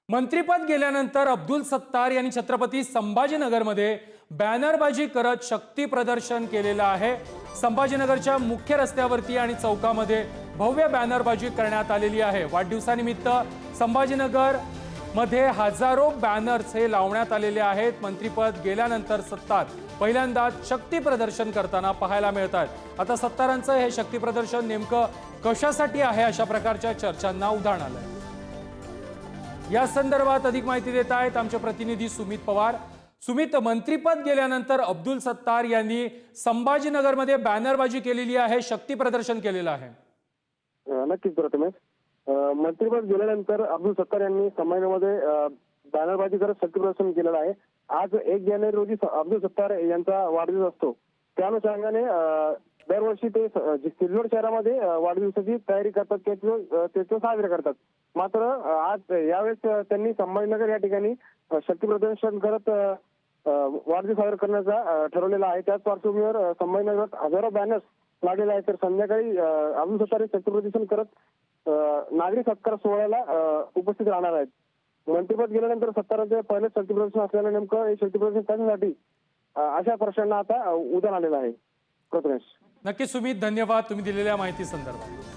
मंत्रिपद गेल्यानंतर अब्दुल सत्तार यांनी छत्रपती संभाजीनगरमध्ये बॅनरबाजी करत शक्ती प्रदर्शन केलेलं आहे। संभाजीनगरच्या मुख्य रस्त्यावरती आणि चौकामध्ये भव्य बॅनरबाजी करण्यात आलेली आहे। वाढदिवसानिमित्त संभाजीनगर मध्ये हजारो बॅनर्स हे लावण्यात आलेले आहेत। मंत्रिपद गेल्यानंतर सत्तार पहिल्यांदाच शक्ती प्रदर्शन करताना पाहायला मिळतात। आता सत्तारांचं हे शक्ती प्रदर्शन नेमकं कशासाठी आहे अशा प्रकारच्या चर्चांना उधाण आलंय। या संदर्भात अधिक माहिती देत आहेत आमचे प्रतिनिधी सुमित पवार। सुमित, मंत्रिपद गेल्यानंतर अब्दुल सत्तार यांनी संभाजीनगरमध्ये बॅनरबाजी केलेली आहे, शक्ती प्रदर्शन केलेलं आहे। नक्कीच प्रथमेश, मंत्रिपद गेल्यानंतर अब्दुल सत्तार यांनी संभाजीनगरमध्ये बॅनरबाजी करत शक्ती प्रदर्शन केलेलं आहे। आज 1 जानेवारी रोजी अब्दुल सत्तार यांचा वाढदिवस असतो। त्या अनुषंगाने दरवर्षी ते सिल्लोड शहरामध्ये वाढदिवसाची तयारी करतात, ते साजरे करतात। मात्र आज यावेळेस त्यांनी संभाजीनगर या ठिकाणी शक्ती प्रदर्शन करत वाढदिवस साजरा करण्याचा ठरवलेला आहे। त्याच पार्श्वभूमीवर संभाजीनगरात हजारो बॅनर्स लागलेले आहेत। तर संध्याकाळी अब्दुल सत्तार हे शक्ती प्रदर्शन करत नागरी सत्कार सोहळ्याला उपस्थित राहणार आहेत। मंत्रिपद गेल्यानंतर सत्तारांचे पहिले शक्ती प्रदर्शन असल्याने नेमकं हे शक्ती प्रदर्शन करण्यासाठी अशा प्रश्नांना आता उधाण आलेलं आहे। प्रथमेश, नक्की सुमित, धन्यवाद तुम्ही दिलेल्या माहिती संदर्भात।